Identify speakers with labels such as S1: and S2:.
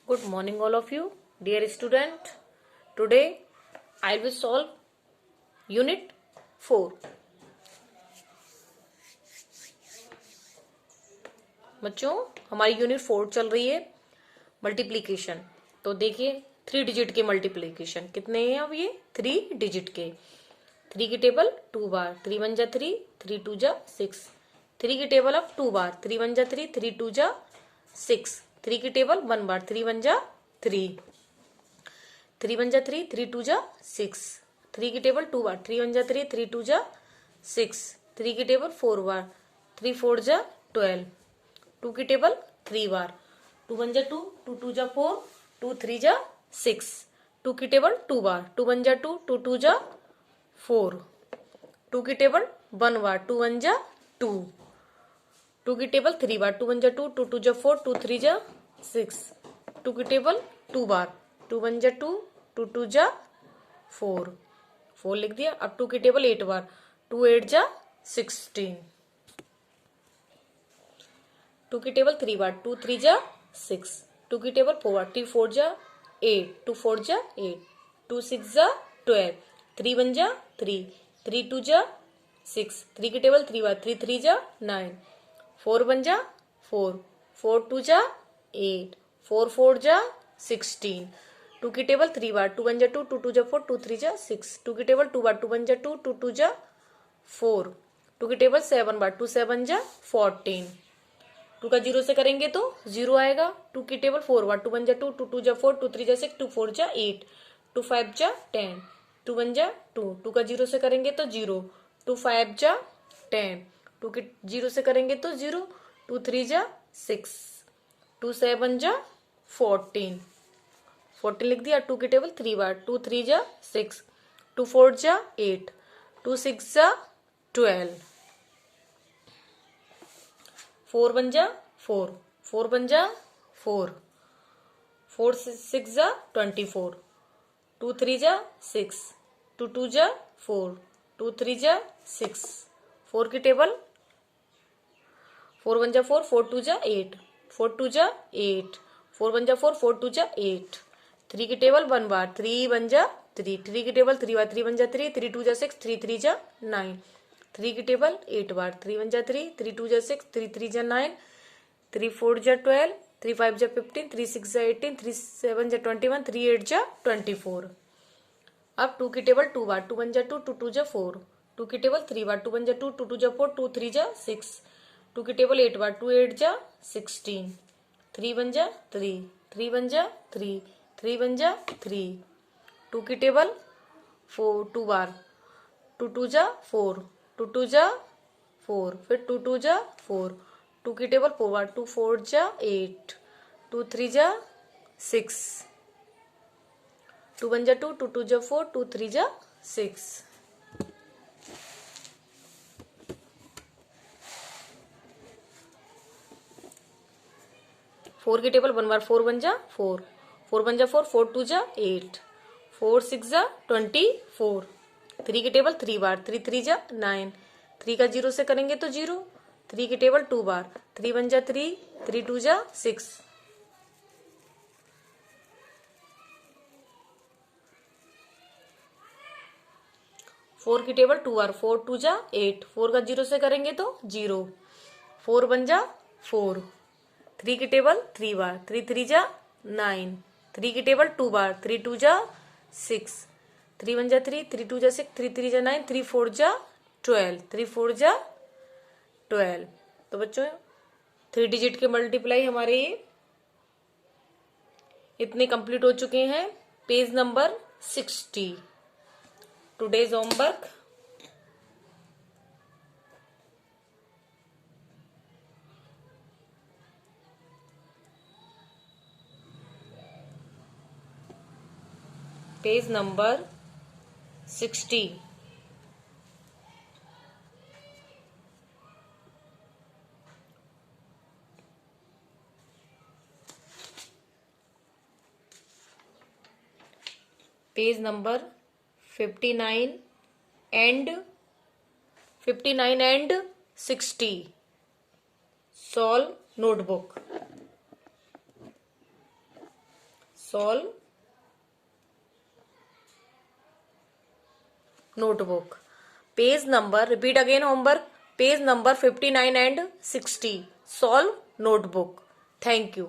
S1: Good morning all of you, dear student. Today I will solve unit 4. बच्चों हमारी unit 4 चल रही है मल्टीप्लीकेशन। तो देखिए 3 डिजिट के मल्टीप्लीकेशन कितने हैं अब ये 3 डिजिट के। 3 की टेबल 2 बार, 3 1 जा 3, 3 2 जा 6। 3 की टेबल अब 2 बार, 3 1 जा 3, 3 2 जा 6। 3 की टेबल 1 बार, 3 1 जा 3, 3 1 जा 3, 3 2 जा 6। 3 की टेबल 2 बार, 3 1 जा 3, 3 2 जा 6। 3 की टेबल 4 बार, 3 4 जा 12। 2 की टेबल 3 बार, 2 1 जा 2, 2 2 जा 4, 2 3 जा 6। 2 की टेबल 2 बार, 2 1 जा 2, 2 2 जा 4। 2 की टेबल 1 बार, 2 1 जा 2। 2 की टेबल 3 बार, 2 1 जा 2, 2 2 जा 4, 2 3 जा 6। 2 की टेबल 2 बार, 2 1 जा 2, 2 2 जा 4, 4 लिख दिया। अब 2 की टेबल 8 बार, 2 8 जा 16। 2 की टेबल 3 बार, 2 3 जा 6। 2 की टेबल 4 बार, 3 4 जा 8, 2 4 जा 8, 2 6 जा 12, 3 1 जा 3, 3 2 जा 6। 3 की टेबल 3 बार, 3 3 जा 9, 4 1 जा 4, 4 2 जा 8, 4 4 जा 16। 2 की टेबल 3 बार, 2 1 जा 2, 2 2 जा 4, 2 3 जा 6। 2 की टेबल 2 बार, 2 1 जा 2, 2 2 जा 4। 2 की टेबल 7 बार, 2 7 जा 14। 2 का 0 से करेंगे तो 0 आएगा। 2 की टेबल 4 बार, 2 1 जा 2, 2 2 जा 4, 2 3 जा 6, 2 4 जा 8, 2 5 जा 10, 2 1 जा 2। 2 का 0 से करेंगे तो 0, 2 5 जा 10। 2 की 0 से करेंगे तो 0, 2 3 जा 6, 2 7 जा 14, 14 लिख दिया। 2 की टेबल 3 बार, 2 3 जा 6, 2 4 जा 8, 2 6 जा 12, 4 1 जा 4, 4 1 जा 4, 4 6 जा 24, 2 3 जा 6, 2 2 जा 4, 2 3 जा 6। 4 की टेबल 4 1 जा 4, 4 2 जा 8, 4 2 जा 8, 4 1 जा 4, 4 2 जा 8। 3 की टेबल 1 बार, 3 1 जा 3, 3 की टेबल 3 बार, 3 1 जा 3, 3 2 जा 6, 3 3 जा 9। 3 की टेबल 8 बार, 3 1 जा 3, 3 2 जा 6, 3 3 जा 9, 3 4 जा 12, 3 5 जा 15, 3 6 जा 18, 3 7 जा 21, 3 8 जा 24। अब 2 की टेबल 2 बार, 2 1 जा 2, 2 2 जा 4। 2 की टेबल 3 बार, 2 1 जा 2, 2 2 जा 4, 2 3 जा 6। 2 की टेबल 8 बार, 2 8 जा 16, 3 1 जा 3, 3 1 जा 3, 3 1 जा 3। 2 की टेबल 4 2 बार, 2 2 जा 4, 2 2 जा 4, फिर 2 2 जा 4। 2 की टेबल 4 बार, 2 4 जा 8, 2 3 जा 6, 2 1 जा 2, 2 2 जा 4, 2 3 जा 6। 4 की टेबल 1 बार, 4 1 जा 4, 4 1 जा 4, 4 2 जा 8, 4 6 जा 24। 3 की टेबल 3 बार, 3 3 जा 9, 3 का 0 से करेंगे तो 0। 3 की टेबल 2 बार, 3 1 जा 3, 3 2 जा 6, 4 की टेबल 2 बार, 4 2 जा 8, 4 का 0 से करेंगे तो 0, 4 1 जा 4। 3 की टेबल 3 बार, 3 3 जा 9, 3 की टेबल 2 बार, 3 2 जा 6, 3 1 जा 3, 3 2 जा 6, 3 3 जा 9, 3 4 जा 12, 3 4 जा 12। तो बच्चों 3 डिजिट के मल्टीप्लाई हमारे ये इतने कंप्लीट हो चुके हैं। Page number 60। Today's homework, page number 60। Page number 59 and 60। Solve notebook. solve notebook. Page number, repeat again homework, page number 59 and 60. Solve notebook. Thank you.